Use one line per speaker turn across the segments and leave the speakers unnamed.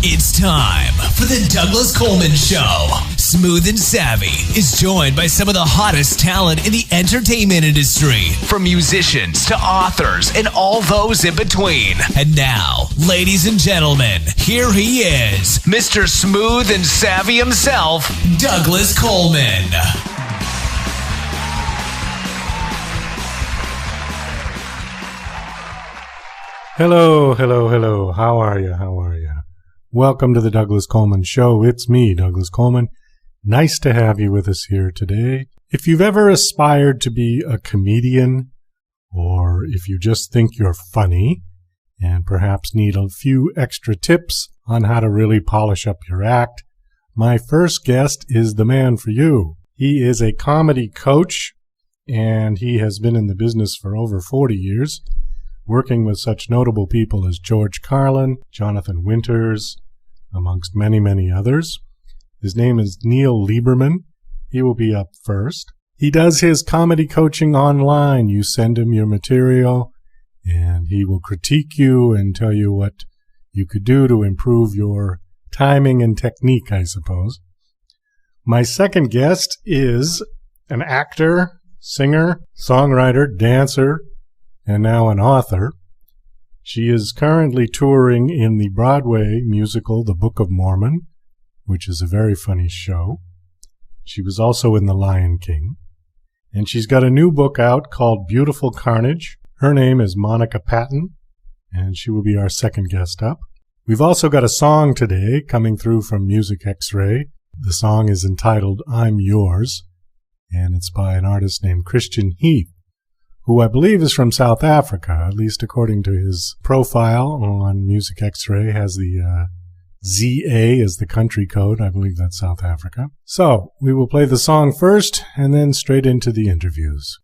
It's time for the Douglas Coleman Show. Smooth and Savvy is joined by some of the hottest talent in the entertainment industry, from musicians to authors and all those in between. And now, ladies and gentlemen, here he is, Mr. Smooth and Savvy himself, Douglas Coleman.
Hello. How are you? Welcome to the Douglas Coleman Show. It's me, Douglas Coleman. Nice to have you with us here today. If you've ever aspired to be a comedian, or if you just think you're funny and perhaps need a few extra tips on how to really polish up your act, my first guest is the man for you. He is a comedy coach, and he has been in the business for over 40 years. Working with such notable people as George Carlin, Jonathan Winters, amongst many, many others. His name is Neil Leiberman. He will be up first. He does his comedy coaching online. You send him your material, and he will critique you and tell you what you could do to improve your timing and technique, I suppose. My second guest is an actor, singer, songwriter, dancer, and now an author. She is currently touring in the Broadway musical The Book of Mormon, which is a very funny show. She was also in The Lion King. And she's got a new book out called Beautiful Carnage. Her name is Monica Patton, and she will be our second guest up. We've also got a song today coming through from Music X-Ray. The song is entitled I'm Yours, and it's by an artist named Christian Heath, who I believe is from South Africa, at least according to his profile on Music X-Ray, has the ZA as the country code. I believe that's South Africa. So, we will play the song first, and then straight into the interviews.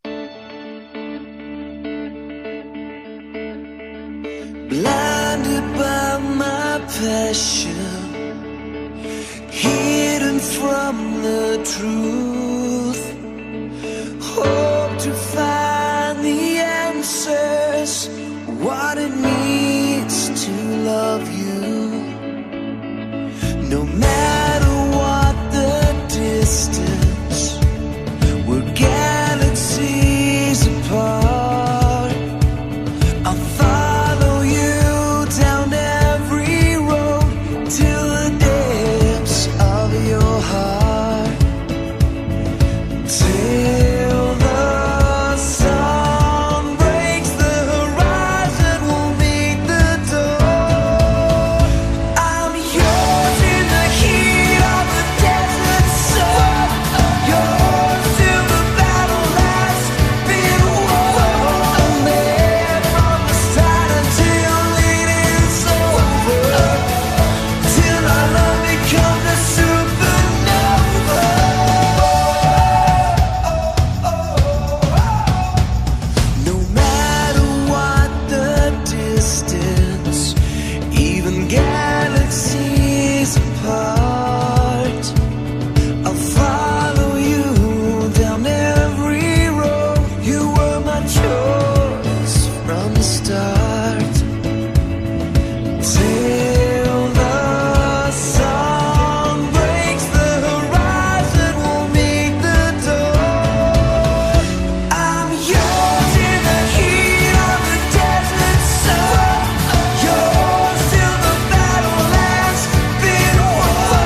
Blinded by my passion, hidden from the truth, hope to find the answers, what it means to love you. No matter what the distance, we're galaxies apart. I'll follow you down every road till the depths of your heart. Till the sun breaks the horizon, we'll meet the door. I'm yours in the heat of the desert sun, yours till the battle has been won. I'm there from the start until it is over, till our love becomes a supernova. No matter what the distance, even galaxies apart, I'll follow you down every road. You were my choice from the start. Till the sun breaks the horizon, we'll meet the door. I'm yours in the heat of the desert sun, yours till the battle has been won.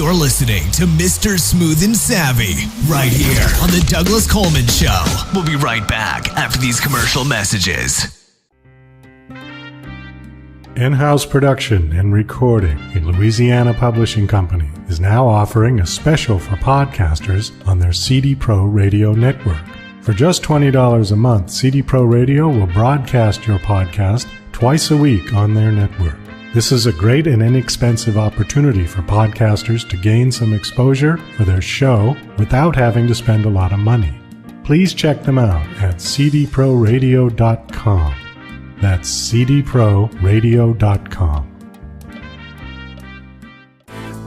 You're listening to Mr. Smooth and Savvy right here on the Douglas Coleman Show. We'll be right back after these commercial messages.
In-house production and recording in Louisiana Publishing Company is now offering a special for podcasters on their CD Pro Radio network. For just $20 a month, CD Pro Radio will broadcast your podcast twice a week on their network. This is a great and inexpensive opportunity for podcasters to gain some exposure for their show without having to spend a lot of money. Please check them out at cdproradio.com. That's cdproradio.com.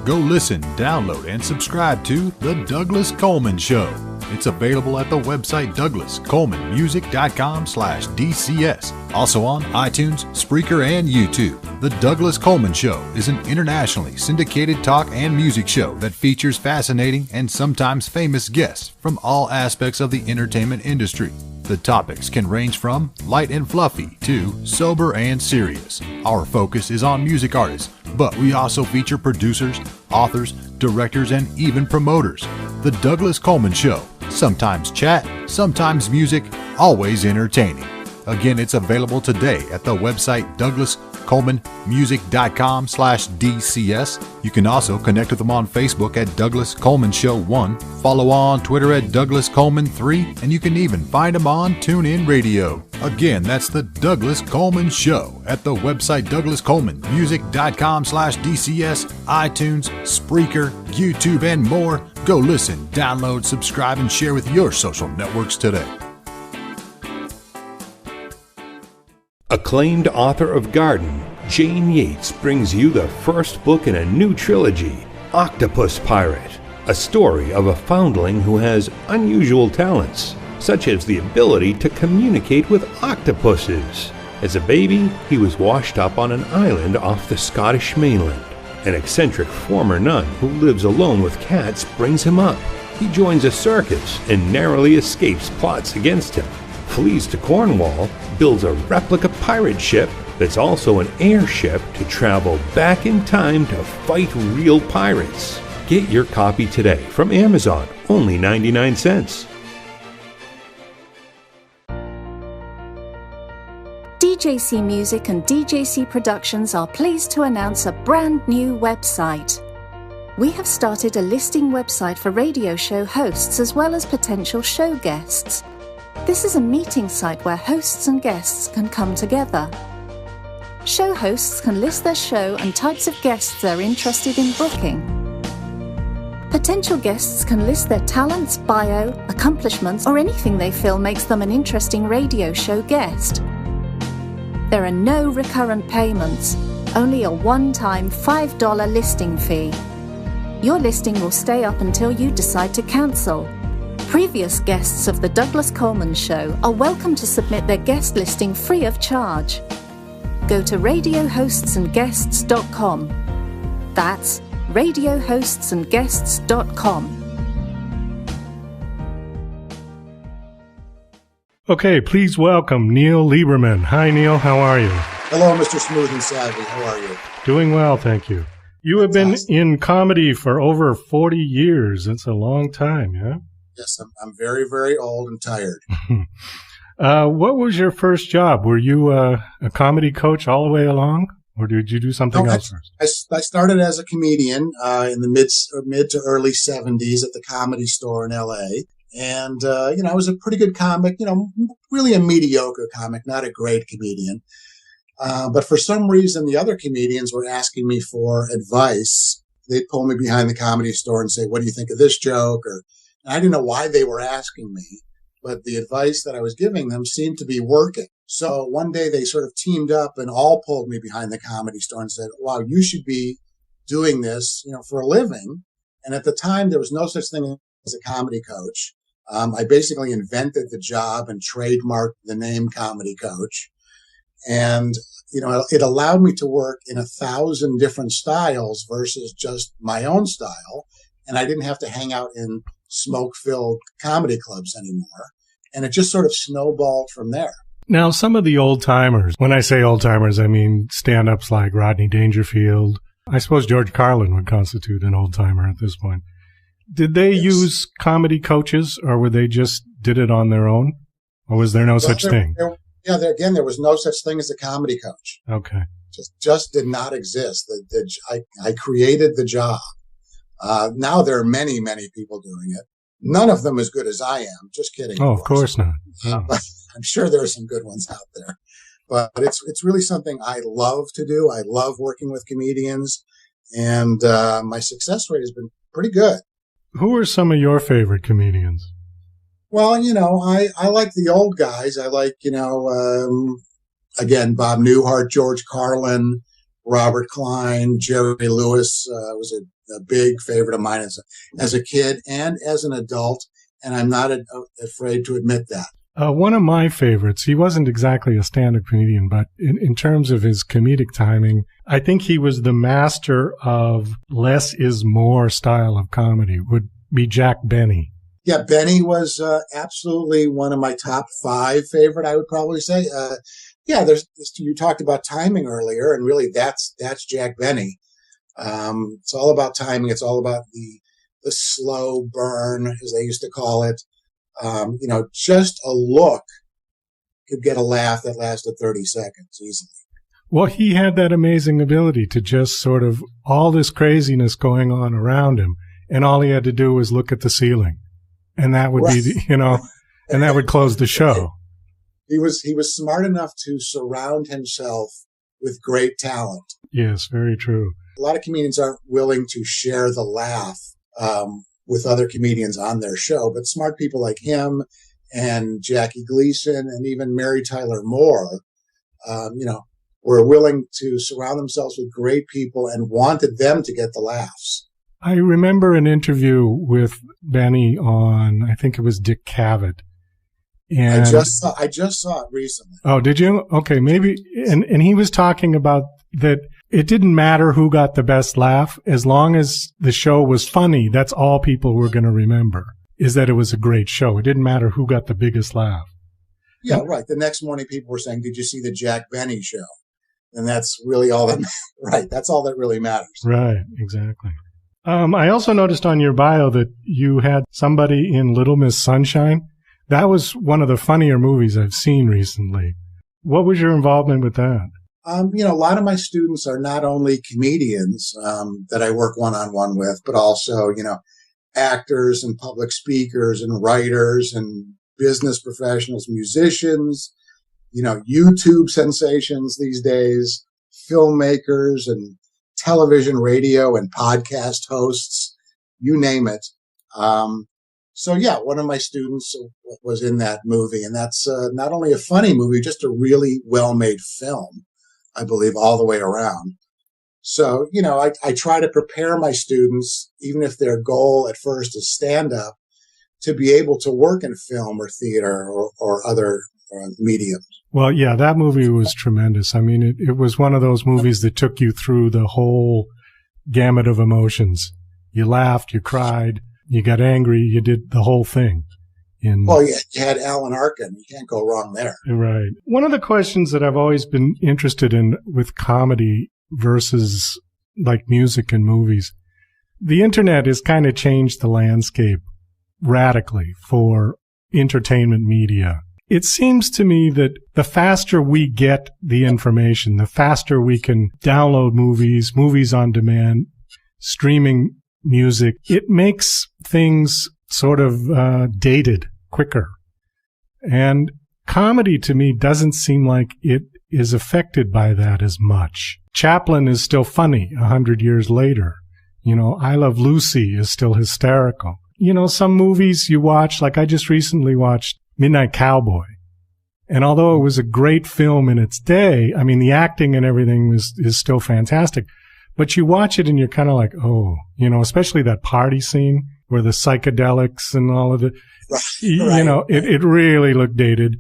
Go listen, download, and subscribe to The Douglas Coleman Show. It's available at the website douglascolemanmusic.com/DCS. Also on iTunes, Spreaker, and YouTube. The Douglas Coleman Show is an internationally syndicated talk and music show that features fascinating and sometimes famous guests from all aspects of the entertainment industry. The topics can range from light and fluffy to sober and serious. Our focus is on music artists, but we also feature producers, authors, directors, and even promoters. The Douglas Coleman Show. Sometimes chat, sometimes music, always entertaining. Again, it's available today at the website douglascolemanmusic.com/DCS. You can also connect with them on Facebook at Douglas Coleman Show 1, follow on Twitter at Douglas Coleman 3, and you can even find them on TuneIn Radio. Again, that's the Douglas Coleman Show at the website douglascolemanmusic.com/DCS, iTunes, Spreaker, YouTube, and more. Go listen, download, subscribe, and share with your social networks today.
Acclaimed author of Garden, Jane Yates brings you the first book in a new trilogy, Octopus Pirate, a story of a foundling who has unusual talents, such as the ability to communicate with octopuses. As a baby, he was washed up on an island off the Scottish mainland. An eccentric former nun who lives alone with cats brings him up. He joins a circus and narrowly escapes plots against him, flees to Cornwall, builds a replica pirate ship that's also an airship to travel back in time to fight real pirates. Get your copy today from Amazon, only 99 cents.
DJC Music and DJC Productions are pleased to announce a brand new website. We have started a listing website for radio show hosts as well as potential show guests. This is a meeting site where hosts and guests can come together. Show hosts can list their show and types of guests they're interested in booking. Potential guests can list their talents, bio, accomplishments, or anything they feel makes them an interesting radio show guest. There are no recurrent payments, only a one-time $5 listing fee. Your listing will stay up until you decide to cancel. Previous guests of the Douglas Coleman Show are welcome to submit their guest listing free of charge. Go to radiohostsandguests.com. That's radiohostsandguests.com.
Okay, please welcome Neil Leiberman. Hi, Neil. How are you?
Hello, Mr. Smooth and Savvy. How are you?
Doing well, thank you. You have been in comedy for over 40 years. That's a long time, yeah?
Yes, I'm very, very old and tired.
What was your first job? Were you a comedy coach all the way along, or did you do something else first?
I started as a comedian in the mid to early 70s at the Comedy Store in L.A., and, I was a pretty good comic, really a mediocre comic, not a great comedian. But for some reason, the other comedians were asking me for advice. They'd pull me behind the Comedy Store and say, what do you think of this joke? And I didn't know why they were asking me, but the advice that I was giving them seemed to be working. So one day they sort of teamed up and all pulled me behind the Comedy Store and said, wow, you should be doing this, for a living. And at the time, there was no such thing as a comedy coach. I basically invented the job and trademarked the name comedy coach. And, it allowed me to work in 1,000 different styles versus just my own style. And I didn't have to hang out in smoke-filled comedy clubs anymore. And it just sort of snowballed from there.
Now, some of the old-timers, when I say old-timers, I mean stand-ups like Rodney Dangerfield, I suppose George Carlin would constitute an old-timer at this point. Did they use comedy coaches, or were they just did it on their own? Or was there no such thing?
There was no such thing as a comedy coach.
Okay.
Just did not exist. I created the job. Now there are many, many people doing it. None of them as good as I am. Just kidding.
Oh, of course not. Oh.
I'm sure there are some good ones out there. But it's really something I love to do. I love working with comedians, and my success rate has been pretty good.
Who are some of your favorite comedians?
Well, I like the old guys. I like, again, Bob Newhart, George Carlin, Robert Klein, Jerry Lewis was a big favorite of mine as a kid and as an adult, and I'm not afraid to admit that.
One of my favorites, he wasn't exactly a stand-up comedian, but in terms of his comedic timing, I think he was the master of less is more style of comedy, would be Jack Benny.
Yeah, Benny was absolutely one of my top 5 favorite, I would probably say. You talked about timing earlier, and really that's Jack Benny. It's all about timing. It's all about the slow burn, as they used to call it. Just a look could get a laugh that lasted 30 seconds easily.
Well, he had that amazing ability to just sort of all this craziness going on around him, and all he had to do was look at the ceiling, and that would be, and that would close the show.
He was smart enough to surround himself with great talent.
Yes, very true.
A lot of comedians aren't willing to share the laugh with other comedians on their show, but smart people like him and Jackie Gleason and even Mary Tyler Moore, were willing to surround themselves with great people and wanted them to get the laughs.
I remember an interview with Benny on, I think it was Dick Cavett. And
I just saw it recently.
Oh, did you? Okay, maybe. And he was talking about that it didn't matter who got the best laugh. As long as the show was funny, that's all people were going to remember, is that it was a great show. It didn't matter who got the biggest laugh.
Yeah, right. The next morning people were saying, did you see the Jack Benny show? And that's really all that, right. That's all that really matters.
Right, exactly. I also noticed on your bio that you had somebody in Little Miss Sunshine. That was one of the funnier movies I've seen recently. What was your involvement with that?
A lot of my students are not only comedians that I work one-on-one with, but also, actors and public speakers and writers and business professionals, musicians, YouTube sensations these days, filmmakers and television, radio, and podcast hosts, you name it. One of my students was in that movie, and that's not only a funny movie, just a really well-made film, I believe, all the way around. So, I try to prepare my students, even if their goal at first is stand-up, to be able to work in film or theater or other mediums.
Well, yeah, that movie was tremendous. I mean, it was one of those movies that took you through the whole gamut of emotions. You laughed, you cried, you got angry, you did the whole thing.
Well, yeah, you had Alan Arkin. You can't go wrong there.
Right. One of the questions that I've always been interested in with comedy versus like music and movies, the internet has kind of changed the landscape radically for entertainment media. It seems to me that the faster we get the information, the faster we can download movies on demand, streaming music, it makes things sort of dated quicker. And comedy to me doesn't seem like it is affected by that as much. Chaplin is still funny 100 years later. I Love Lucy is still hysterical. Some movies you watch, like I just recently watched Midnight Cowboy. And although it was a great film in its day, I mean, the acting and everything is still fantastic. But you watch it and you're kind of like, oh, especially that party scene where the psychedelics and all of it, it really looked dated.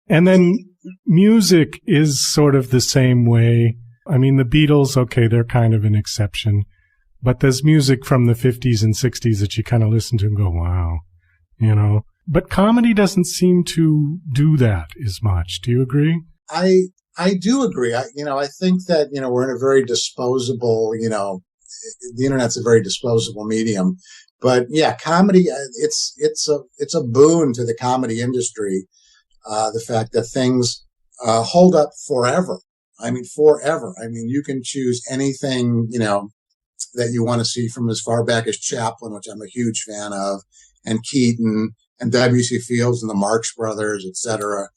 And then music is sort of the same way. I mean, the Beatles, okay, they're kind of an exception. But there's music from the 50s and 60s that you kind of listen to and go, wow, But comedy doesn't seem to do that as much. Do you agree?
I I do agree. I think that, we're in a very disposable, the internet's a very disposable medium. But yeah, comedy, it's a boon to the comedy industry. The fact that things hold up forever. I mean, forever. I mean, you can choose anything, that you want to see from as far back as Chaplin, which I'm a huge fan of, and Keaton and W.C. Fields and the Marx Brothers, etc.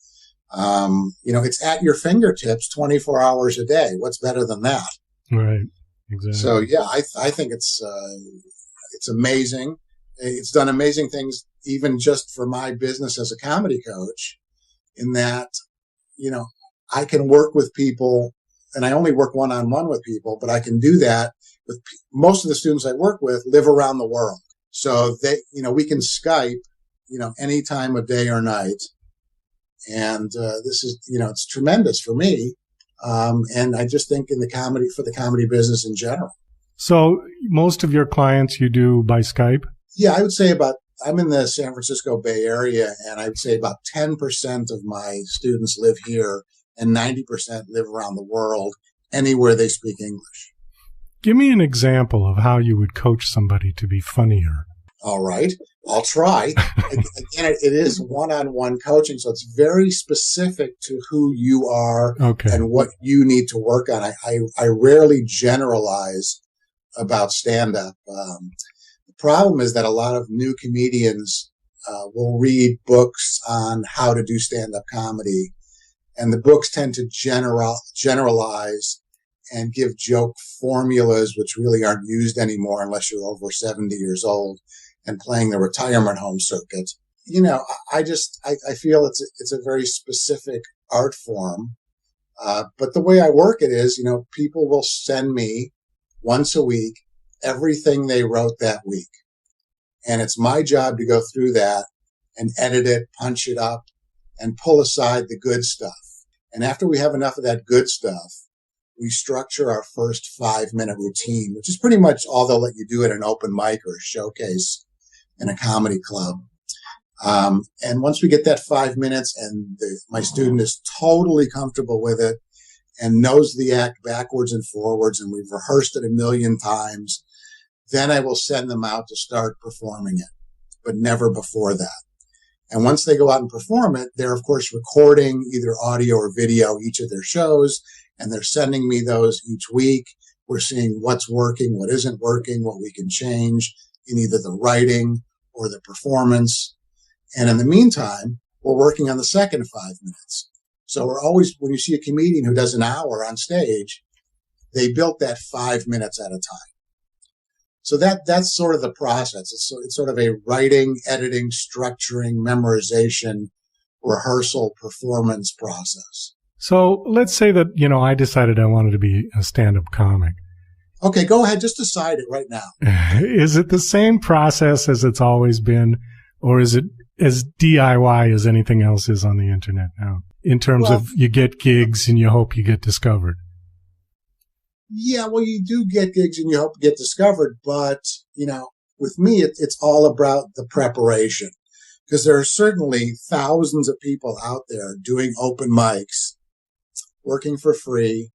It's at your fingertips 24 hours a day. What's better than that?
Right. Exactly.
So yeah, I think it's amazing. It's done amazing things, even just for my business as a comedy coach, in that, I can work with people, and I only work one-on-one with people, but I can do that with most of the students I work with live around the world. So they, we can Skype, any time of day or night. And this is, it's tremendous for me. And I just think for the comedy business in general.
So most of your clients you do by Skype?
Yeah, I would say I'm in the San Francisco Bay Area, and I would say about 10% of my students live here and 90% live around the world, anywhere they speak English.
Give me an example of how you would coach somebody to be funnier.
All right, I'll try. Again, it is one-on-one coaching, so it's very specific to who you are and what you need to work on. I rarely generalize about stand-up. The problem is that a lot of new comedians will read books on how to do stand-up comedy, and the books tend to generalize and give joke formulas which really aren't used anymore unless you're over 70 years old and playing the retirement home circuit. I feel it's a very specific art form. But the way I work it is, people will send me once a week everything they wrote that week. And it's my job to go through that and edit it, punch it up, and pull aside the good stuff. And after we have enough of that good stuff, we structure our first 5-minute routine, which is pretty much all they'll let you do at an open mic or a showcase in a comedy club. And once we get that 5 minutes and my student is totally comfortable with it and knows the act backwards and forwards, and we've rehearsed it a million times, then I will send them out to start performing it, but never before that. And once they go out and perform it, they're, of course, recording either audio or video each of their shows, and they're sending me those each week. We're seeing what's working, what isn't working, what we can change in either the writing or the performance. And in the meantime, we're working on the second 5 minutes. So we're always, when you see a comedian who does an hour on stage, they built that 5 minutes at a time. So that's sort of the process. It's sort of a writing, editing, structuring, memorization, rehearsal, performance process.
So let's say that, I decided I wanted to be a stand-up comic.
Okay, go ahead. Just decide it right now.
Is it the same process as it's always been, or is it as DIY as anything else is on the internet now? In terms of you get gigs and you hope you get discovered.
Yeah, well, you do get gigs and you hope to get discovered. But, with me, it's all about the preparation. Because there are certainly thousands of people out there doing open mics, working for free,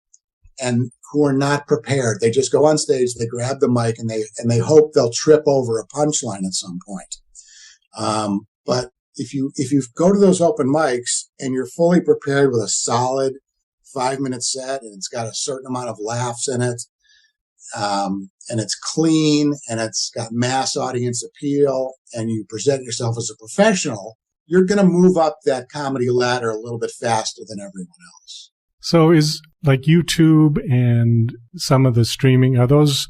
and who are not prepared. They just go on stage, they grab the mic, and they hope they'll trip over a punchline at some point. But if you go to those open mics and you're fully prepared with a solid 5-minute set, and it's got a certain amount of laughs in it, and it's clean, and it's got mass audience appeal, and you present yourself as a professional, you're going to move up that comedy ladder a little bit faster than everyone else.
So is like YouTube and some of the streaming, are those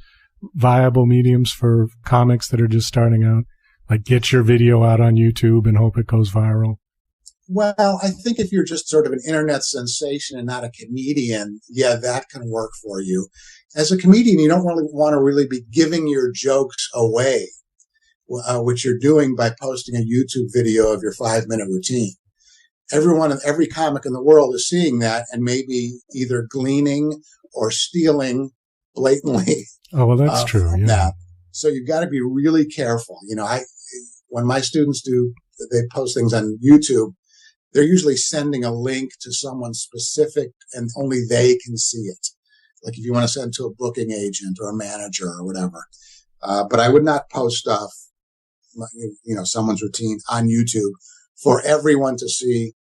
viable mediums for comics that are just starting out? Like get your video out on YouTube and hope it goes viral?
Well, I think if you're just sort of an internet sensation and not a comedian, yeah, that can work for you. As a comedian, you don't really want to really be giving your jokes away, which you're doing by posting a YouTube video of your 5-minute routine. Every comic in the world is seeing that and maybe either gleaning or stealing blatantly.
Oh, well, that's true. Yeah.
That. So you've got to be really careful. When my students they post things on YouTube, they're usually sending a link to someone specific and only they can see it. Like if you want to send to a booking agent or a manager or whatever. But I would not post stuff, someone's routine on YouTube for everyone to see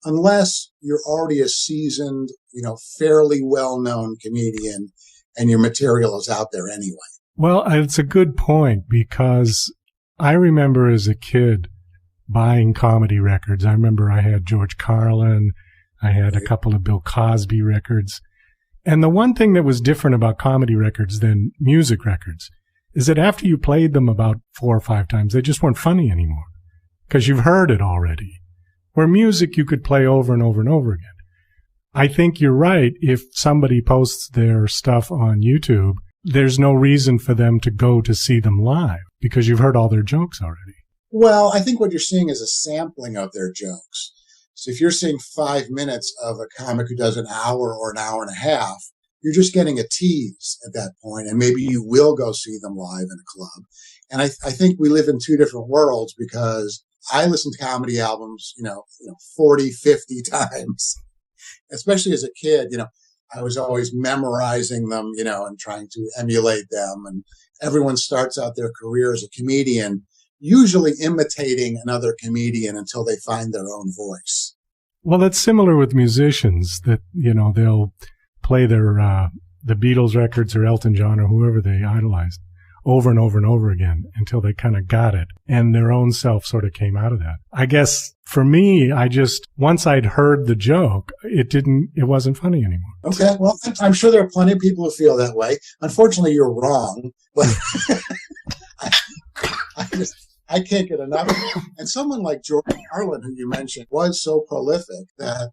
unless you're already a seasoned, fairly well-known comedian and your material is out there anyway.
Well, it's a good point because I remember as a kid buying comedy records. I remember I had George Carlin. I had a couple of Bill Cosby records. And the one thing that was different about comedy records than music records is that after you played them about 4 or 5 times, they just weren't funny anymore because you've heard it already. Where music you could play over and over and over again. I think you're right. If somebody posts their stuff on YouTube, there's no reason for them to go to see them live because you've heard all their jokes already.
Well, I think what you're seeing is a sampling of their jokes. So if you're seeing 5 minutes of a comic who does an hour or an hour and a half, you're just getting a tease at that point, and maybe you will go see them live in a club. And I think we live in 2 different worlds because I listen to comedy albums, 40, 50 times, especially as a kid. I was always memorizing them, and trying to emulate them. And everyone starts out their career as a comedian usually imitating another comedian until they find their own voice.
Well, that's similar with musicians that, they'll play their the Beatles records or Elton John or whoever they idolized over and over and over again until they kind of got it and their own self sort of came out of that. I guess for me, once I'd heard the joke, it wasn't funny anymore.
Okay. Well, I'm sure there are plenty of people who feel that way. Unfortunately, you're wrong, but I can't get enough. And someone like George Carlin, who you mentioned, was so prolific that,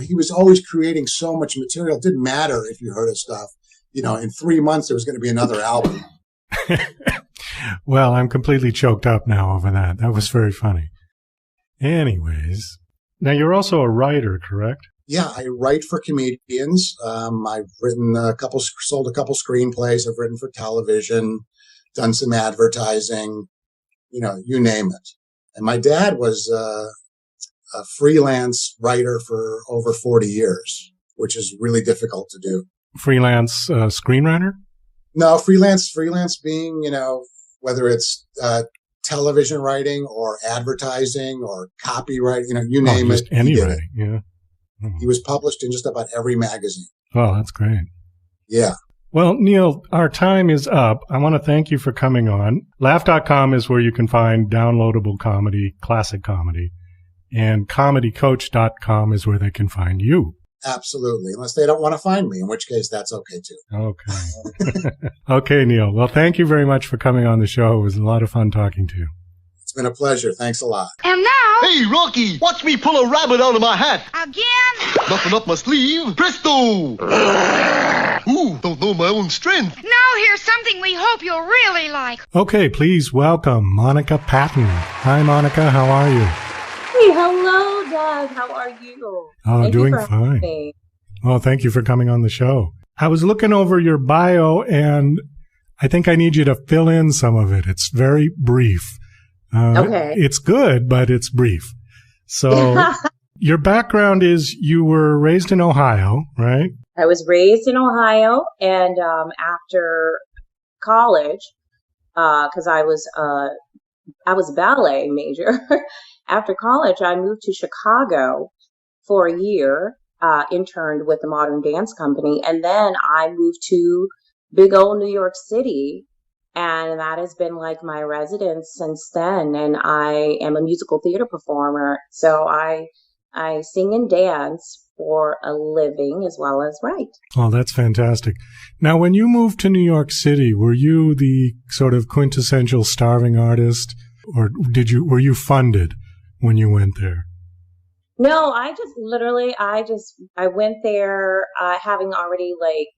he was always creating so much material. It didn't matter if you heard his stuff. In 3 months, there was going to be another album.
Well, I'm completely choked up now over that. That was very funny. Anyways, now you're also a writer, correct?
Yeah, I write for comedians. I've written sold a couple screenplays. I've written for television, done some advertising, you name it. And my dad was a freelance writer for over 40 years, which is really difficult to do.
Freelance screenwriter?
No, freelance being, whether it's television writing or advertising or copyright, you name it.
Any writing, yeah.
He was published in just about every magazine.
Oh, that's great.
Yeah.
Well, Neil, our time is up. I want to thank you for coming on. Laugh.com is where you can find downloadable comedy, classic comedy. And comedycoach.com is where they can find you.
Absolutely. Unless they don't want to find me, in which case that's okay too.
Okay. Okay, Neil. Well, thank you very much for coming on the show. It was a lot of fun talking to you.
It's been a pleasure. Thanks a lot.
And now...
Hey, Rocky, watch me pull a rabbit out of my hat.
Again?
Nothing up my sleeve. Presto! Ooh, don't know my own strength.
Now here's something we hope you'll really like.
Okay, please welcome Monica Patton. Hi, Monica. How are you?
Hey, hello, Doug. How are you?
Oh, doing fine. Well, thank you for coming on the show. I was looking over your bio, and I think I need you to fill in some of it. It's very brief.
Okay.
It's good, but it's brief. So your background is you were raised in Ohio, right?
I was raised in Ohio, and after college, because I was a ballet major. After college, I moved to Chicago for a year, interned with the Modern Dance Company, and then I moved to big old New York City, and that has been like my residence since then. And I am a musical theater performer, so I sing and dance for a living as well as write.
Oh, that's fantastic. Now, when you moved to New York City, were you the sort of quintessential starving artist, or were you funded when you went there?
No, I went there having already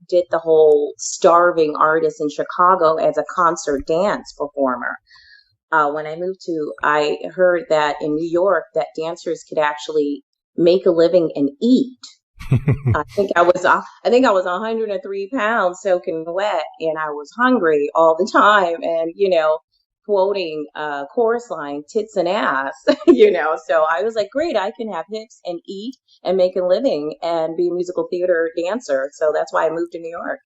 did the whole starving artist in Chicago as a concert dance performer. When I heard that in New York that dancers could actually make a living and eat. I think I was 103 pounds soaking wet, and I was hungry all the time. And, quoting chorus line, tits and ass, you know. So I was like, great, I can have hips and eat and make a living and be a musical theater dancer. So that's why I moved to New York.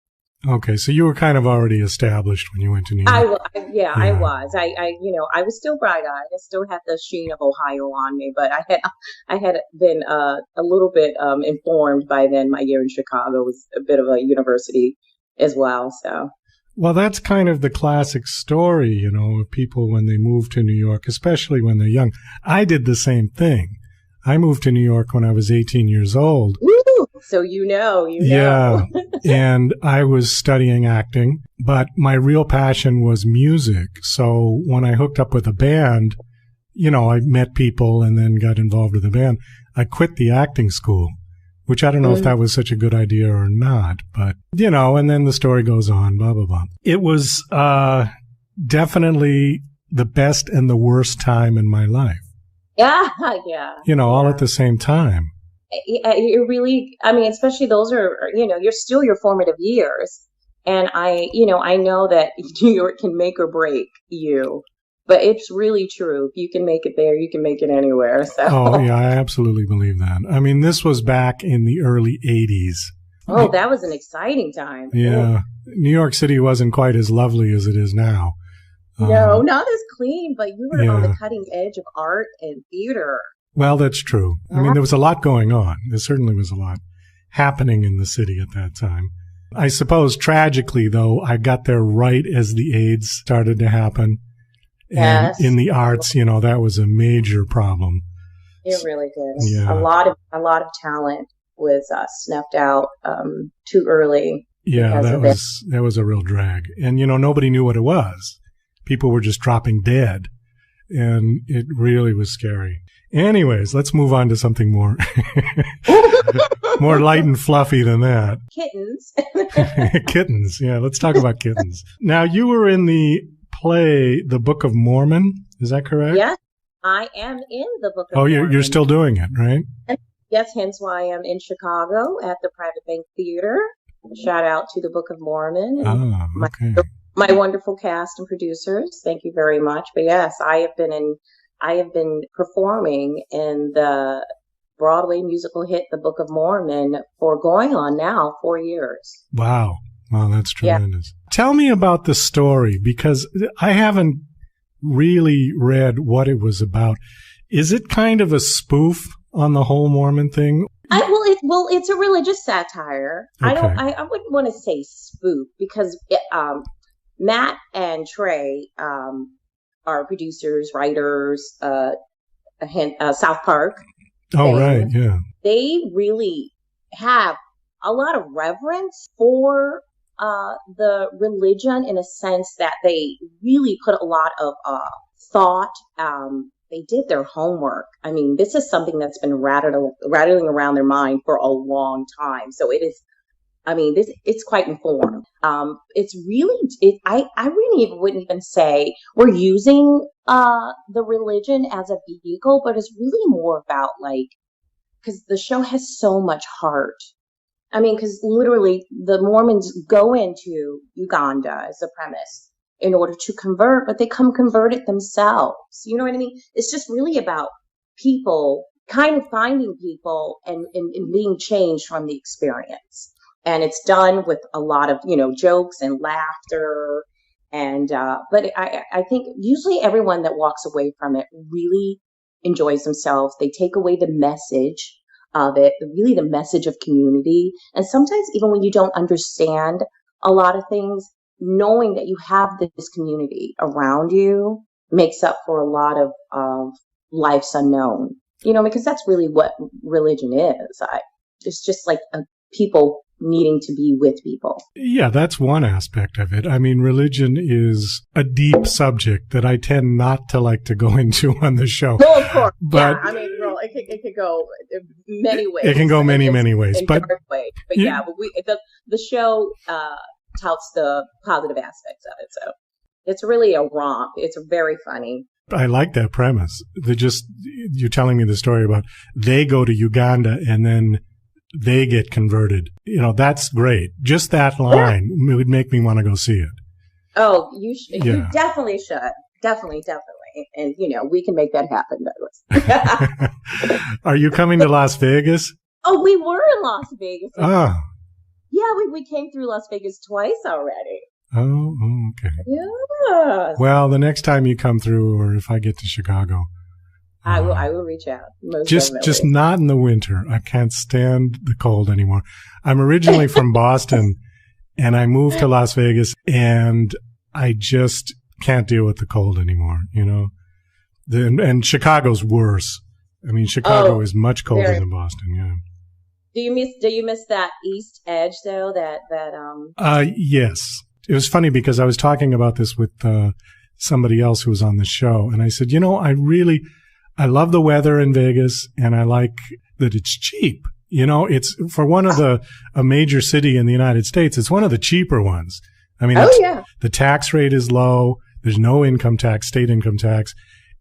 Okay, so you were kind of already established when you went to New York.
I was. I was still bright-eyed. I still had the sheen of Ohio on me, but I had been a little bit informed by then. My year in Chicago was a bit of a university as well. So.
Well, that's kind of the classic story, you know, of people when they move to New York, especially when they're young. I did the same thing. I moved to New York when I was 18 years old.
Woo! So you know.
Yeah, and I was studying acting, but my real passion was music. So when I hooked up with a band, you know, I met people and then got involved with a band. I quit the acting school, which I don't know if that was such a good idea or not, but, you know, and then the story goes on, blah, blah, blah. It was definitely the best and the worst time in my life.
Yeah.
You know, all at the same time.
It really, I mean, especially those are, you know, you're still your formative years. And I know that New York can make or break you, but it's really true. If you can make it there, you can make it anywhere. So.
Oh, yeah, I absolutely believe that. I mean, this was back in the early 80s.
Oh, that was an exciting time.
Yeah. New York City wasn't quite as lovely as it is now.
No, not as clean, but you were on the cutting edge of art and theater.
Well, that's true. I mean, there was a lot going on. There certainly was a lot happening in the city at that time. I suppose, tragically, though, I got there right as the AIDS started to happen. And in the arts, you know, that was a major problem.
It really did.
Yeah.
A lot of talent was snuffed out too early.
Yeah, that was a real drag. And, you know, nobody knew what it was. People were just dropping dead. And it really was scary. Anyways, let's move on to something more more light and fluffy than that.
Kittens.
Kittens. Yeah, let's talk about kittens. Now, you were in the play, The Book of Mormon. Is that correct?
Yes, I am in The Book of Mormon.
Oh, you're still doing it, right?
Yes, hence why I'm in Chicago at the Private Bank Theater. Shout out to The Book of Mormon.
Oh, okay.
My wonderful cast and producers. Thank you very much. But yes, I have been performing in the Broadway musical hit, The Book of Mormon, for going on now 4 years.
Wow. Wow, that's tremendous. Yeah. Tell me about the story, because I haven't really read what it was about. Is it kind of a spoof on the whole Mormon thing?
Well, it's a religious satire. Okay. I wouldn't want to say spoof, because Matt and Trey are producers, writers, South Park.
Oh, right, yeah.
They really have a lot of reverence for the religion, in a sense that they really put a lot of thought. They did their homework. I mean, this is something that's been rattling around their mind for a long time. So it is. I mean, it's quite informed. It's really, I really wouldn't even say we're using the religion as a vehicle, but it's really more about, like, because the show has so much heart. I mean, because literally the Mormons go into Uganda as a premise in order to convert, but they come convert it themselves. You know what I mean? It's just really about people kind of finding people and being changed from the experience. And it's done with a lot of, you know, jokes and laughter. And, but I think usually everyone that walks away from it really enjoys themselves. They take away the message of it, really the message of community. And sometimes even when you don't understand a lot of things, knowing that you have this community around you makes up for a lot of life's unknown, you know, because that's really what religion is. It's just like people needing to be with people.
Yeah, that's one aspect of it. I mean, religion is a deep subject that I tend not to like to go into on the show.
Well, of course.
But,
yeah, I mean, well, it could go many ways.
It can go many ways.
But the show touts the positive aspects of it. So it's really a romp. It's very funny.
I like that premise. You're telling me the story about they go to Uganda and then they get converted. You know, that's great. Just that line would make me want to go see it.
Oh, you should. Yeah. You definitely should. definitely. And, we can make that happen, Douglas.
Are you coming to Las Vegas?
Oh, we were in Las Vegas.
Oh.
Yeah, we came through Las Vegas twice already.
Oh, okay.
Yeah.
Well, the next time you come through, or if I get to Chicago,
I will reach out.
Just not in the winter. I can't stand the cold anymore. I'm originally from Boston, and I moved to Las Vegas, and I just can't deal with the cold anymore, and Chicago's worse. I mean, Chicago is much colder than Boston. Yeah.
Do you miss that east edge though?
Yes. It was funny because I was talking about this with somebody else who was on the show, and I said, I love the weather in Vegas, and I like that it's cheap. It's for a major city in the United States. It's one of the cheaper ones. I mean, the tax rate is low. There's no income tax, state income tax,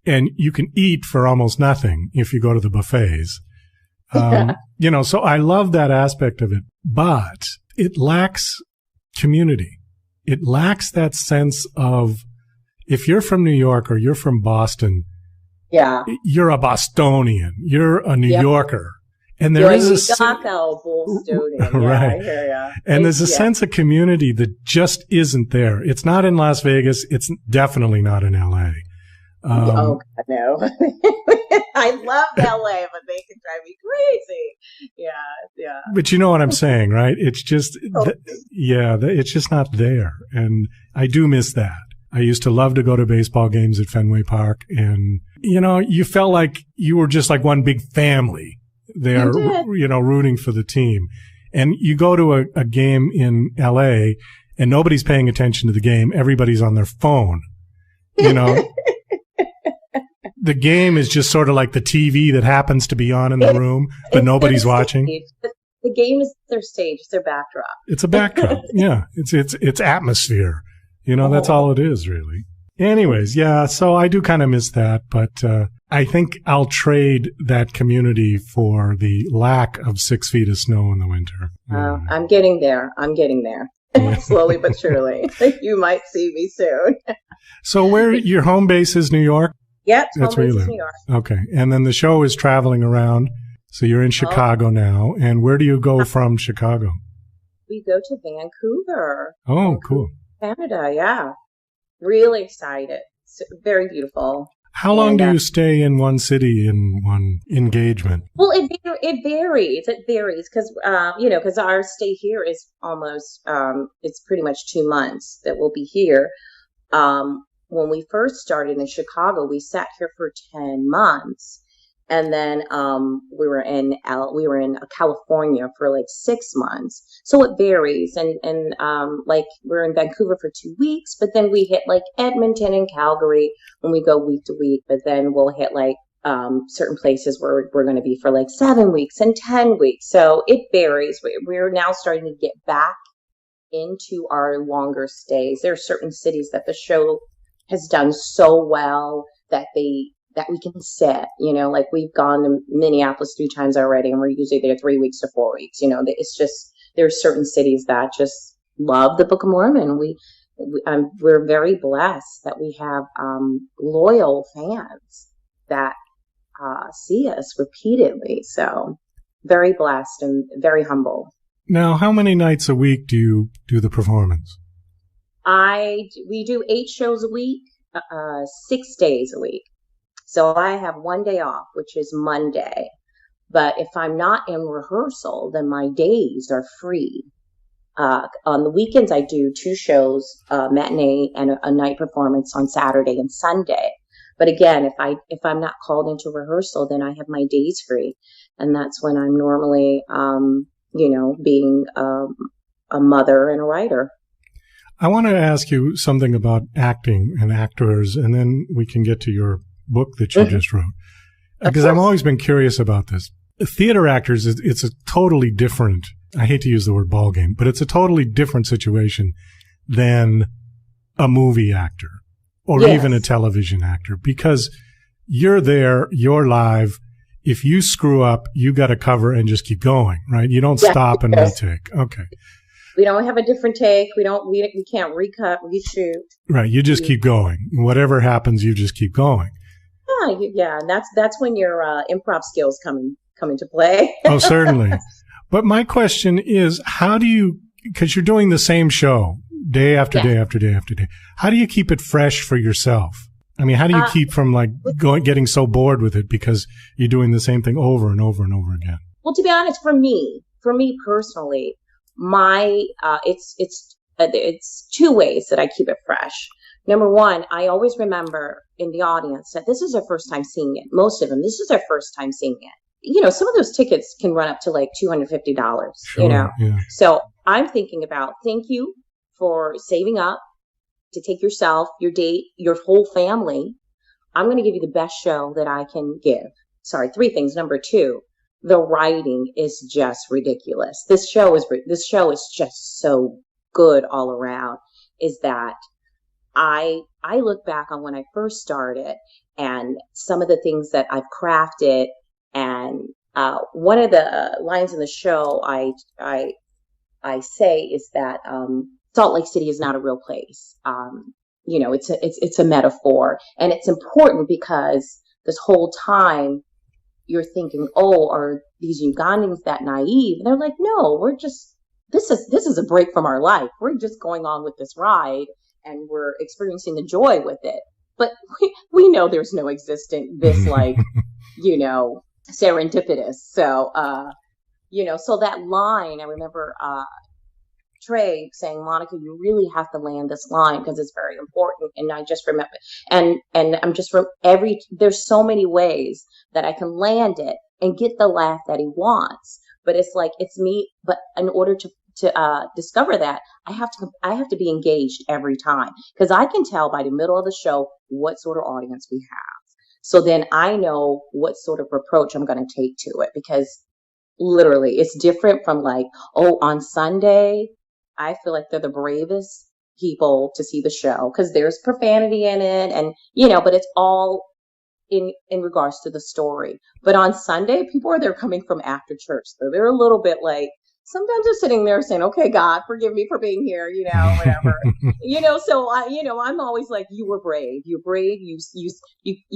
and you can eat for almost nothing if you go to the buffets. So I love that aspect of it, but it lacks community. It lacks that sense of, if you're from New York or you're from Boston, you're a Bostonian, you're a New Yorker. And there is a
Bostonian.
Right.
I hear ya.
And there's a sense of community that just isn't there. It's not in Las Vegas. It's definitely not in LA.
God, no. I love LA, but they can drive me crazy. Yeah.
But you know what I'm saying, right? It's just, it's just not there. And I do miss that. I used to love to go to baseball games at Fenway Park, and, you felt like you were just like one big family there, rooting for the team. And you go to a game in LA and nobody's paying attention to the game. Everybody's on their phone, The game is just sort of like the TV that happens to be on in the room, but nobody's watching.
The game is their stage, it's their backdrop.
It's a backdrop. Yeah. It's atmosphere. That's all it is, really. Anyways, so I do kind of miss that, but I think I'll trade that community for the lack of 6 feet of snow in the winter.
I'm getting there. Slowly but surely. You might see me soon.
So your home base is New York?
Yep,
that's where you live.
New York.
Okay. And then the show is traveling around. So you're in Chicago now. And where do you go from Chicago?
We go to Vancouver.
Oh,
Vancouver,
cool.
Canada, yeah. Really excited. It's very beautiful.
How long do you stay in one city in one engagement?
Well, it varies. It varies because, because our stay here is almost, it's pretty much 2 months that we'll be here. When we first started in Chicago, we sat here for 10 months. And then we were in California for like 6 months. So it varies. And like we're in Vancouver for 2 weeks, but then we hit like Edmonton and Calgary when we go week to week. But then we'll hit like certain places where we're going to be for like 7 weeks and 10 weeks. So it varies. We're now starting to get back into our longer stays. There are certain cities that the show has done so well that we can sit, like we've gone to Minneapolis 3 times already, and we're usually there 3 weeks to 4 weeks. It's just, there's certain cities that just love the Book of Mormon. We're very blessed that we have loyal fans that see us repeatedly. So very blessed and very humble.
Now, how many nights a week do you do the performance?
We do 8 shows a week, 6 days a week. So I have 1 day off, which is Monday. But if I'm not in rehearsal, then my days are free. On the weekends, I do 2 shows, matinee and a night performance on Saturday and Sunday. But again, if I'm not called into rehearsal, then I have my days free. And that's when I'm normally, being a mother and a writer.
I want to ask you something about acting and actors, and then we can get to your book that you just wrote. Because I've always been curious about this. Theater actors, it's a totally different, I hate to use the word ball game, but it's a totally different situation than a movie actor or even a television actor, because you're there, you're live. If you screw up, you got to cover and just keep going, right? You don't stop and retake. Okay.
We don't have a different take. We can't recut, reshoot.
Right. You just keep going. Whatever happens, you just keep going.
Yeah. And that's when your improv skills come into play.
Oh, certainly. But my question is, how do you, because you're doing the same show day after day after day after day, how do you keep it fresh for yourself? I mean, how do you keep from getting so bored with it because you're doing the same thing over and over and over again?
Well, to be honest, for me personally, it's two ways that I keep it fresh. Number one, I always remember in the audience that this is their first time seeing it. Most of them, this is their first time seeing it. You know, some of those tickets can run up to like $250,
sure,
you know?
Yeah.
So I'm thinking about, thank you for saving up to take yourself, your date, your whole family. I'm going to give you the best show that I can give. Sorry, three things. Number two, the writing is just ridiculous. This show is just so good all around. Is that I look back on when I first started and some of the things that I've crafted, and one of the lines in the show I say is that Salt Lake City is not a real place. You know, it's a metaphor, and it's important because this whole time you're thinking, oh, are these Ugandans that naive? And they're like, no, we're just, this is a break from our life. We're just going on with this ride and we're experiencing the joy with it. But we know there's no existent, this like, you know, serendipitous. So, you know, so that line, I remember, Trey saying, Monica, you really have to land this line because it's very important. And I just remember, and I'm just from there's so many ways that I can land it and get the laugh that he wants. But it's like, it's me. But in order to discover that, I have to be engaged every time, because I can tell by the middle of the show what sort of audience we have. So then I know what sort of approach I'm going to take to it, because literally it's different from like, oh, on Sunday, I feel like they're the bravest people to see the show because there's profanity in it, and you know, but it's all in regards to the story. But on Sunday, people are there coming from after church, so they're a little bit like, sometimes they're sitting there saying, okay, God, forgive me for being here, you know, whatever. You know, so I'm always like, you were brave. You're brave. You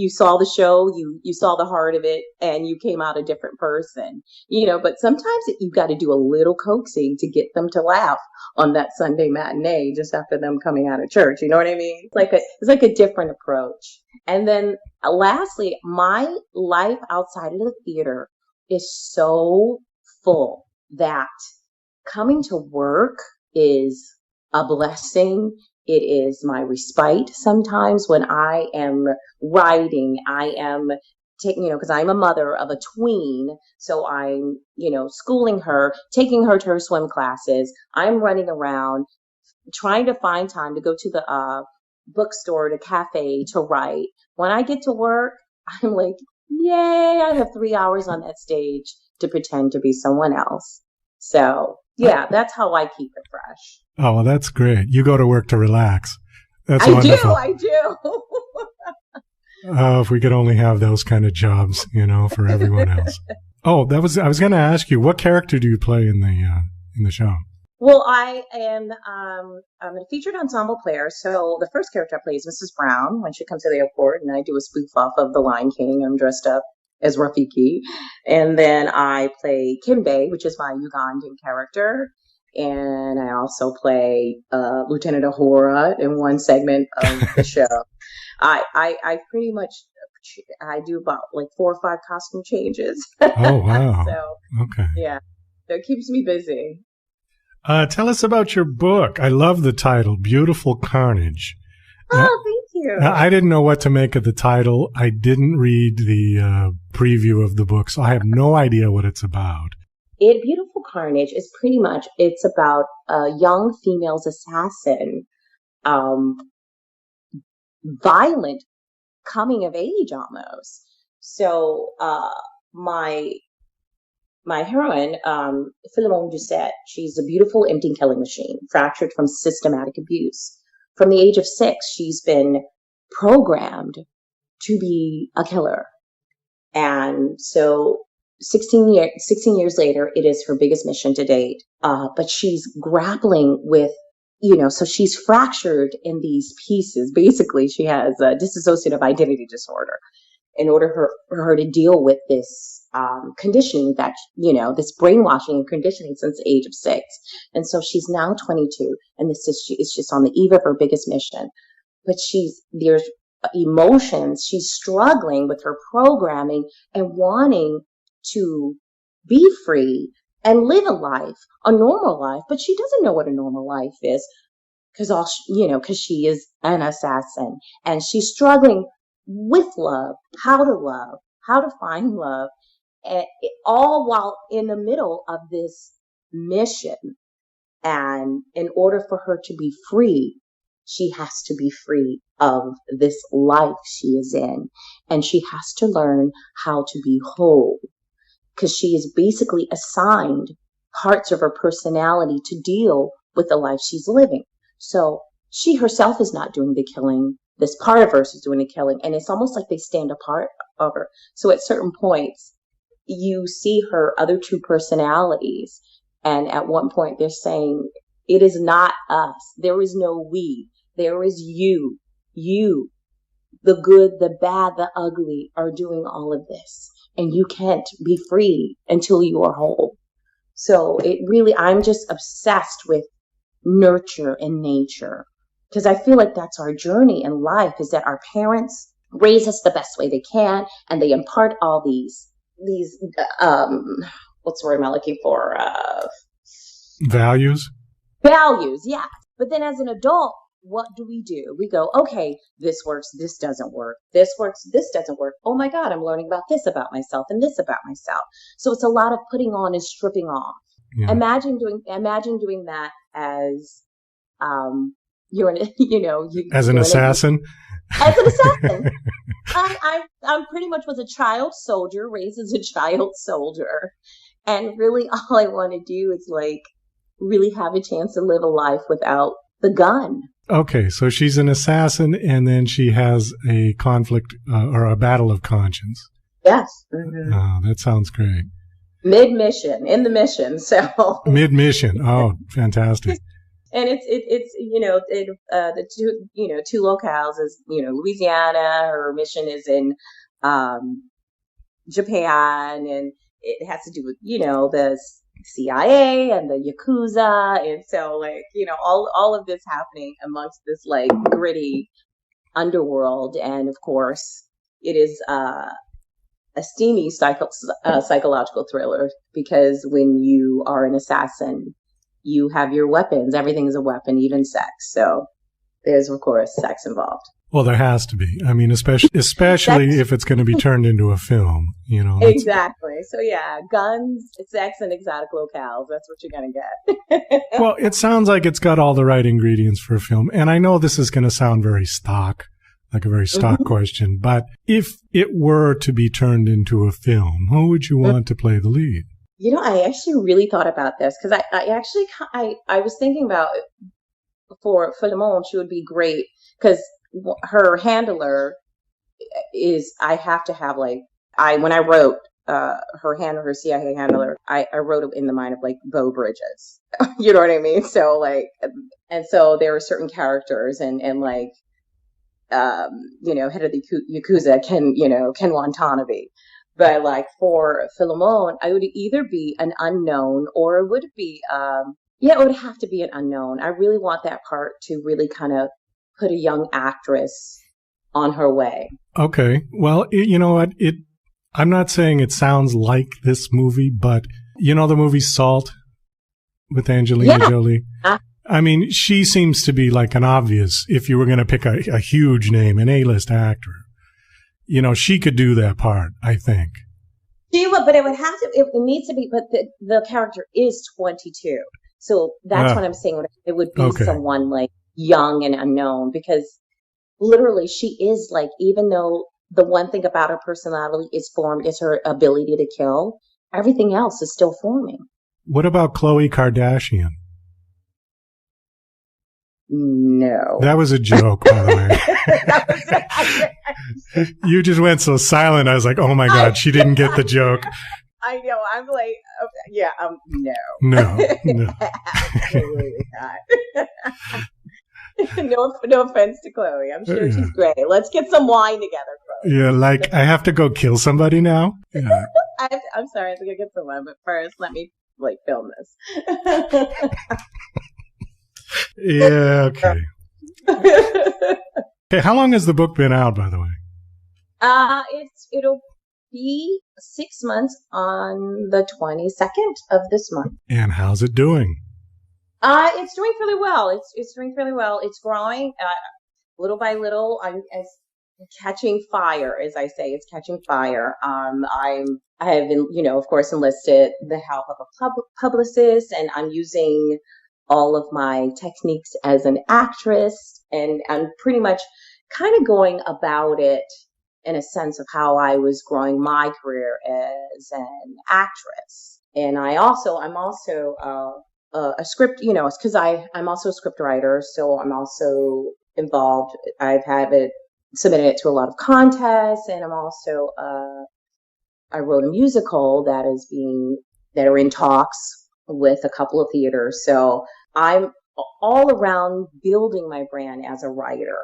saw the show, you saw the heart of it, and you came out a different person, you know, but sometimes you've got to do a little coaxing to get them to laugh on that Sunday matinee just after them coming out of church. You know what I mean? It's like a different approach. And then lastly, my life outside of the theater is so full that coming to work is a blessing. It is my respite. Sometimes when I am writing, I am taking, you know, because I'm a mother of a tween, so I'm, you know, schooling her, taking her to her swim classes. I'm running around trying to find time to go to the bookstore, to cafe to write. When I get to work, I'm like, yay, I have 3 hours on that stage to pretend to be someone else. So yeah, that's how I keep it fresh.
Oh, well, that's great. You go to work to relax. That's wonderful.
I do.
Oh, if we could only have those kind of jobs, you know, for everyone else. I was going to ask you, what character do you play in the show?
Well, I am I'm a featured ensemble player. So the first character I play is Mrs. Brown when she comes to the airport, and I do a spoof off of The Lion King. I'm dressed up as Rafiki. And then I play Kimbe, which is my Ugandan character. And I also play Lieutenant Ahura in one segment of the show. I pretty much, I do about like 4 or 5 costume changes.
Oh, wow.
So,
okay.
Yeah. So it keeps me busy.
Tell us about your book. I love the title, Beautiful Carnage.
Oh, thank you.
I didn't know what to make of the title. I didn't read the preview of the book, so I have no idea what it's about.
Beautiful Carnage is pretty much, it's about a young female's assassin, violent coming of age almost. So my heroine, Philemon Doucette, she's a beautiful empty killing machine, fractured from systematic abuse. From the age of 6, she's been programmed to be a killer. And so 16 years later, it is her biggest mission to date. But she's grappling with, so she's fractured in these pieces. Basically, she has a dissociative identity disorder in order for her to deal with this conditioning that, this brainwashing and conditioning since the age of 6. And so she's now 22, and it's just on the eve of her biggest mission. But there's emotions. She's struggling with her programming and wanting to be free and live a normal life, but she doesn't know what a normal life is because she is an assassin, and she's struggling with love, how to find love, all while in the middle of this mission. And in order for her to be free, she has to be free of this life she is in, and she has to learn how to be whole, because she is basically assigned parts of her personality to deal with the life she's living. So she herself is not doing the killing. This part of her is doing the killing, and it's almost like they stand apart of her. So at certain points, you see her other two personalities, and at one point they're saying, it is not us. There is no we. There is you. You, the good, the bad, the ugly, are doing all of this. And you can't be free until you are whole. So I'm just obsessed with nurture and nature, because I feel like that's our journey in life, is that our parents raise us the best way they can, and they impart all these what's the word am I looking for?
Values?
Values, yeah. But then as an adult, what do? We go, okay, this works, this doesn't work. This works, this doesn't work. Oh my God, I'm learning about this about myself and this about myself. So it's a lot of putting on and stripping off. Yeah. Imagine doing that as
as an assassin.
As an assassin. I pretty much was a child soldier, raised as a child soldier. And really all I want to do is really have a chance to live a life without the gun.
Okay, so she's an assassin, and then she has a conflict or a battle of conscience.
Yes. Mm-hmm.
Oh, that sounds great.
Mid-mission, in the mission, so.
Mid-mission, oh, fantastic.
And it's the two locales is, Louisiana, her mission is in Japan, and it has to do with, the CIA and the Yakuza, and so all of this happening amongst this gritty underworld. And of course it is a steamy psychological thriller, because when you are an assassin, you have your weapons. Everything is a weapon, even sex. So there's of course sex involved.
Well, there has to be. I mean, especially if it's going to be turned into a film,
Exactly. So yeah, guns, sex, and exotic locales. That's what you're going to get.
Well, it sounds like it's got all the right ingredients for a film. And I know this is going to sound very stock, like a very stock question, but if it were to be turned into a film, who would you want to play the lead?
I actually really thought about this, because I was thinking about, for Philemon, she would be great, because her handler is, I have to have when I wrote her CIA handler, I wrote it in the mind of Beau Bridges. You know what I mean? So and so there are certain characters and head of the Yakuza, Ken Watanabe. But for Philemon, I would either be an unknown, or it would be it would have to be an unknown. I really want that part to really kind of put a young actress on her way.
Okay. Well, you know what? I'm not saying it sounds like this movie, but the movie Salt with Angelina Jolie? I mean, she seems to be an obvious, if you were going to pick a huge name, an A-list actor. She could do that part, I think.
She would, but it needs to be, but the character is 22. So that's what I'm saying. It would be someone young and unknown, because literally she is even though the one thing about her personality is formed is her ability to kill, everything else is still forming.
What about Khloe Kardashian?
No.
That was a joke, by the way. You just went so silent. I was like, oh my God, she didn't get the joke.
I know. I'm like, yeah, no.
No.
Absolutely not. No offense to Chloe. I'm sure she's great. Let's get some wine together, Chloe.
Yeah, like I have to go kill somebody now. Yeah.
I'm sorry, I have to go get some wine, but first let me film this.
Yeah, okay. Okay, how long has the book been out, by the way?
It'll be 6 months on the 22nd of this month.
And how's it doing?
It's doing fairly well. It's doing fairly well. It's growing little by little. I'm catching fire, as I say. It's catching fire. I have, of course, enlisted the help of a publicist, and I'm using all of my techniques as an actress, and I'm pretty much kind of going about it in a sense of how I was growing my career as an actress. And I'm also a script, because I'm also a script writer, so I'm also involved. I've submitted it to a lot of contests, and I'm also I wrote a musical that are in talks with a couple of theaters. So I'm all around building my brand as a writer.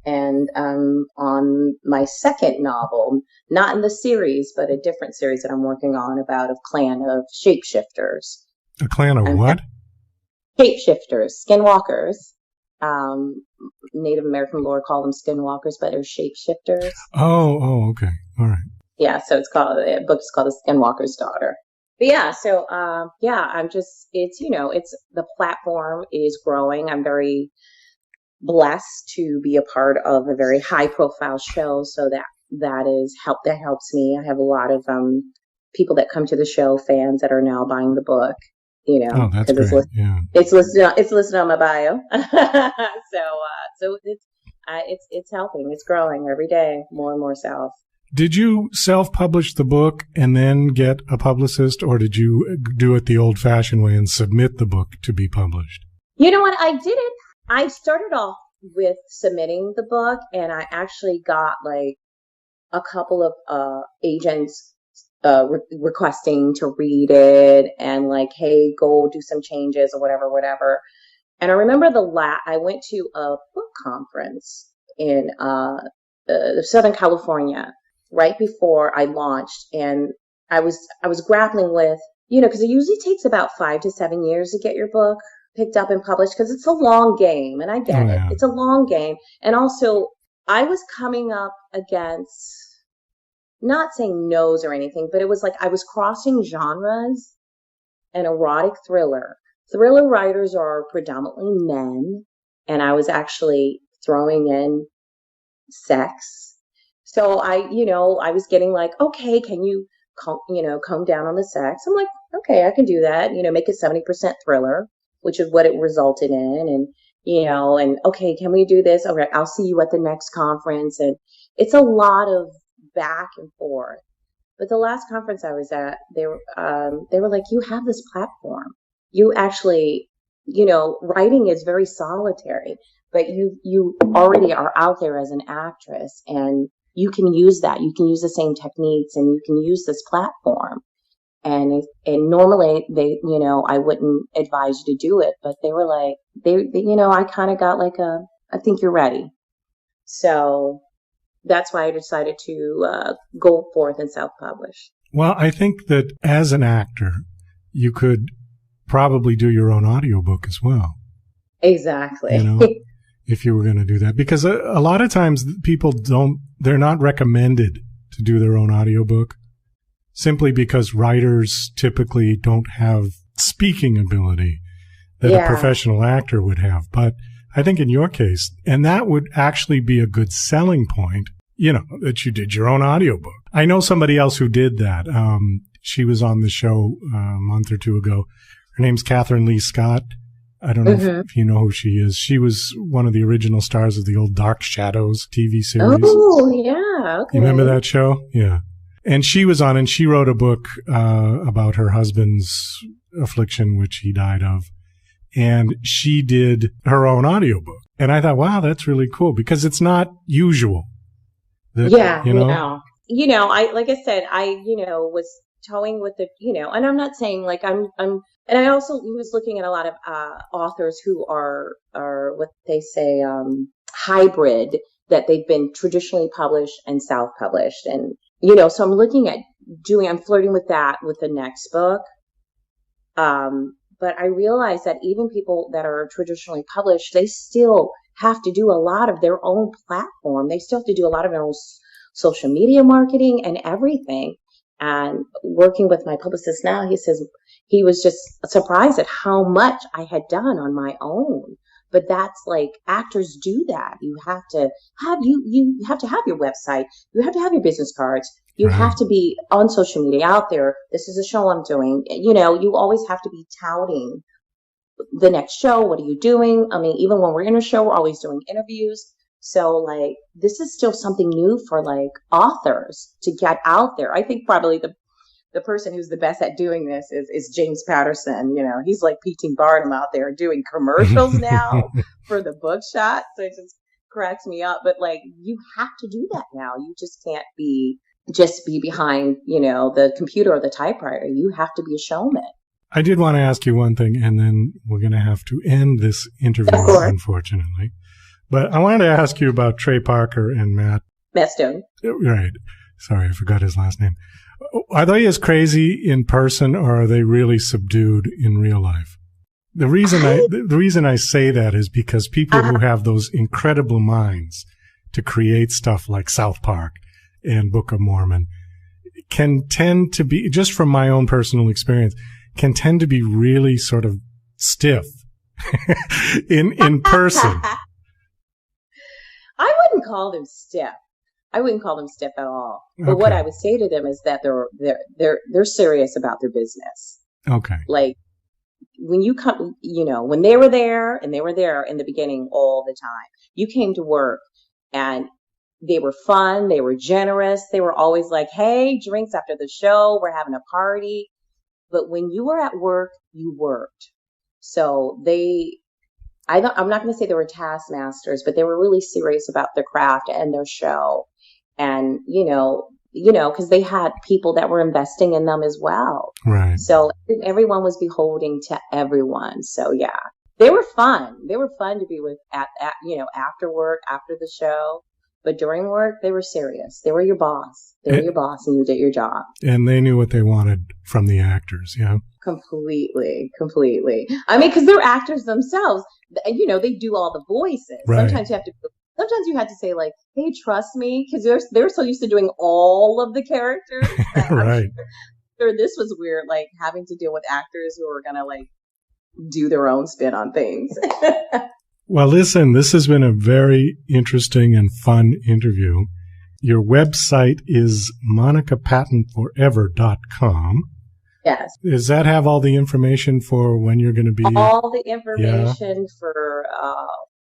And on my second novel, not in the series, but a different series that I'm working on about a clan of shapeshifters.
A clan of what?
Shapeshifters, skinwalkers. Native American lore call them skinwalkers, but they're shapeshifters.
Oh, okay. All right.
Yeah, so the book is called The Skinwalker's Daughter. But yeah, so I'm just, the platform is growing. I'm very blessed to be a part of a very high profile show, so that helps me. I have a lot of people that come to the show, fans that are now buying the book.
Oh, that's great.
It's listed on my bio. So it's helping. It's growing every day, more and more self.
Did you self-publish the book and then get a publicist, or did you do it the old-fashioned way and submit the book to be published?
You know what? I did it. I started off with submitting the book, and I actually got like a couple of agents requesting to read it and like, hey, go do some changes or whatever. And I remember I went to a book conference in Southern California right before I launched, and I was grappling with, because it usually takes about 5 to 7 years to get your book picked up and published, because it's a long game, and I get it. It's a long game. And also, I was coming up against, not saying no's or anything, but it was like I was crossing genres. An erotic thriller. Thriller writers are predominantly men, and I was actually throwing in sex. So I was getting like, okay, can you calm down on the sex? I'm like, okay, I can do that. Make it 70% thriller, which is what it resulted in. And okay, can we do this? Okay, I'll see you at the next conference. And it's a lot of back and forth. But the last conference I was at, they were like, you have this platform. You actually, writing is very solitary, but you already are out there as an actress, and you can use that. You can use the same techniques, and you can use this platform. And normally I wouldn't advise you to do it, but they were like, I kind of got like I think you're ready. So that's why I decided to go forth and self-publish.
Well, I think that as an actor, you could probably do your own audiobook as well.
Exactly.
If you were going to do that. Because a lot of times people they're not recommended to do their own audiobook simply because writers typically don't have speaking ability that a professional actor would have. But I think in your case, and that would actually be a good selling point, that you did your own audiobook. I know somebody else who did that. She was on the show a month or two ago. Her name's Catherine Lee Scott. I don't know if you know who she is. She was one of the original stars of the old Dark Shadows TV series.
Oh, yeah. Okay.
You remember that show? Yeah. And she was on, and she wrote a book about her husband's affliction, which he died of. And she did her own audiobook. And I thought, wow, that's really cool, because it's not usual.
Like I said, I was towing with the, and I'm not saying like and I also was looking at a lot of authors who are what they say hybrid, that they've been traditionally published and self-published, and so I'm looking at I'm flirting with that with the next book. But I realize that even people that are traditionally published, they still have to do a lot of their own platform. They still have to do a lot of their own social media marketing and everything. And working with my publicist now, he says he was just surprised at how much I had done on my own. But that's like, actors do that. You have to have you have to have your website. You have to have your business cards. You have to be on social media out there. This is a show I'm doing. You always have to be touting the next show. What are you doing? I mean, even when we're in a show, we're always doing interviews. So like, this is still something new for like authors to get out there. I think probably the person who's the best at doing this is James Patterson. He's like P.T. Barnum out there doing commercials now for the bookshop. So it just cracks me up. But like, you have to do that now. You just can't be behind, the computer or the typewriter. You have to be a showman.
I did want to ask you one thing, and then we're going to have to end this interview, unfortunately. But I wanted to ask you about Trey Parker and Matt
Stone.
Right. Sorry, I forgot his last name. Are they as crazy in person, or are they really subdued in real life? The reason I say that is because people who have those incredible minds to create stuff like South Park and Book of Mormon can tend to be, just from my own personal experience, can tend to be really sort of stiff in person.
I wouldn't call them stiff. I wouldn't call them stiff at all. But what I would say to them is that they're serious about their business.
Okay.
Like, when you come, when they were there in the beginning all the time, you came to work and they were fun. They were generous. They were always like, hey, drinks after the show. We're having a party. But when you were at work, you worked. So I'm not going to say they were taskmasters, but they were really serious about their craft and their show. And, because they had people that were investing in them as well.
Right.
So everyone was beholding to everyone. So yeah, they were fun. They were fun to be with after work, after the show. But during work, they were serious. They were your boss. They were your boss, and you did your job.
And they knew what they wanted from the actors, yeah?
Completely. I mean, because they're actors themselves. They do all the voices.
Right.
Sometimes you had to say like, hey, trust me, because they're so used to doing all of the characters.
Right.
Sure, this was weird, like having to deal with actors who were going to like do their own spin on things.
Well, listen, this has been a very interesting and fun interview. Your website is monicapattonforever.com.
Yes.
Does that have all the information for when you're going to be?
All the information for,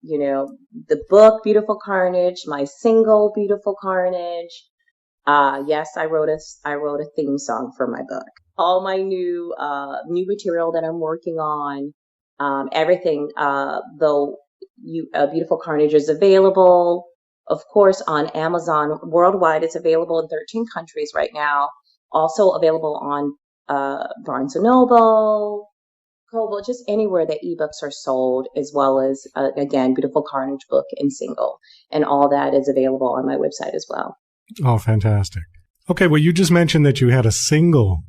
the book, Beautiful Carnage, my single, Beautiful Carnage. Yes, I wrote a theme song for my book. All my new material that I'm working on, everything, Beautiful Carnage is available, of course, on Amazon worldwide. It's available in 13 countries right now. Also available on Barnes & Noble, Kobo, just anywhere that ebooks are sold, as well as, again, Beautiful Carnage book and single. And all that is available on my website as well.
Oh, fantastic. Okay, well, you just mentioned that you had a single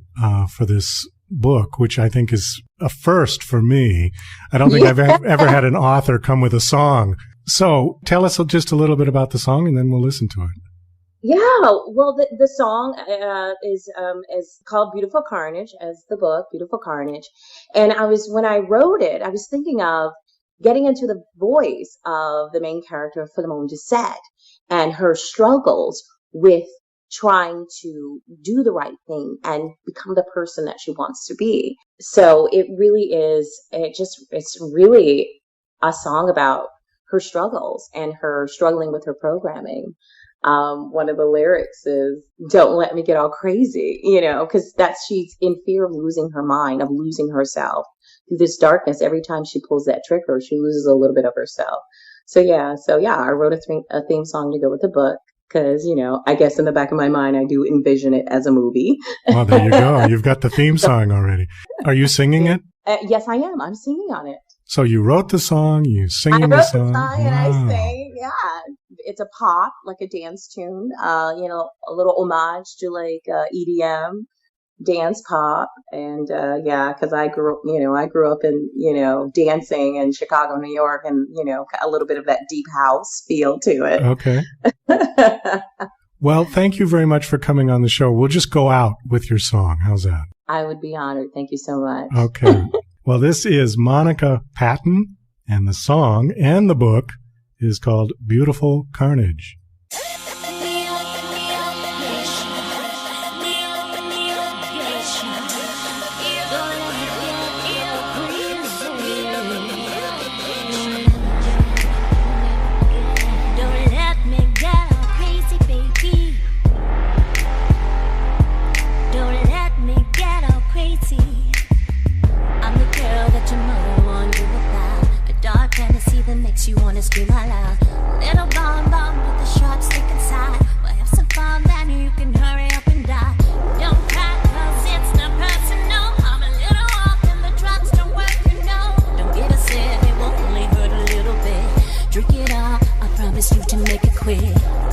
for this book, which I think is a first for me. I don't think I've ever had an author come with a song. So tell us just a little bit about the song, and then we'll listen to it.
Yeah, well, the song is called Beautiful Carnage, as the book, Beautiful Carnage. And when I wrote it, I was thinking of getting into the voice of the main character, Philemon Doucette, and her struggles with trying to do the right thing and become the person that she wants to be. So it really is, it's really a song about her struggles and her struggling with her programming. One of the lyrics is, don't let me get all crazy, because she's in fear of losing her mind, of losing herself. Through this darkness, every time she pulls that trigger, she loses a little bit of herself. So yeah, I wrote a theme song to go with the book. Because, I guess in the back of my mind, I do envision it as a movie.
Well, there you go. You've got the theme song already. Are you singing it?
Yes, I am. I'm singing on it.
So you wrote the song, you singing the song.
I wrote the song and I sing. Yeah. It's a pop, like a dance tune, a little homage to like EDM, dance pop. And because I grew up in, dancing in Chicago, New York, and, a little bit of that deep house feel to it.
Okay. Well, thank you very much for coming on the show. We'll just go out with your song. How's that?
I would be honored. Thank you so much.
Okay. Well, this is Monica Patton, and the song and the book is called Beautiful Carnage.
You wanna scream out loud. Little bomb with the sharp stick inside. We'll have some fun, then you can hurry up and die. Don't cry, cause it's not personal. I'm a little off and the drugs don't work, Don't get upset, it will only hurt a little bit. Drink it all, I promise you to make it quick.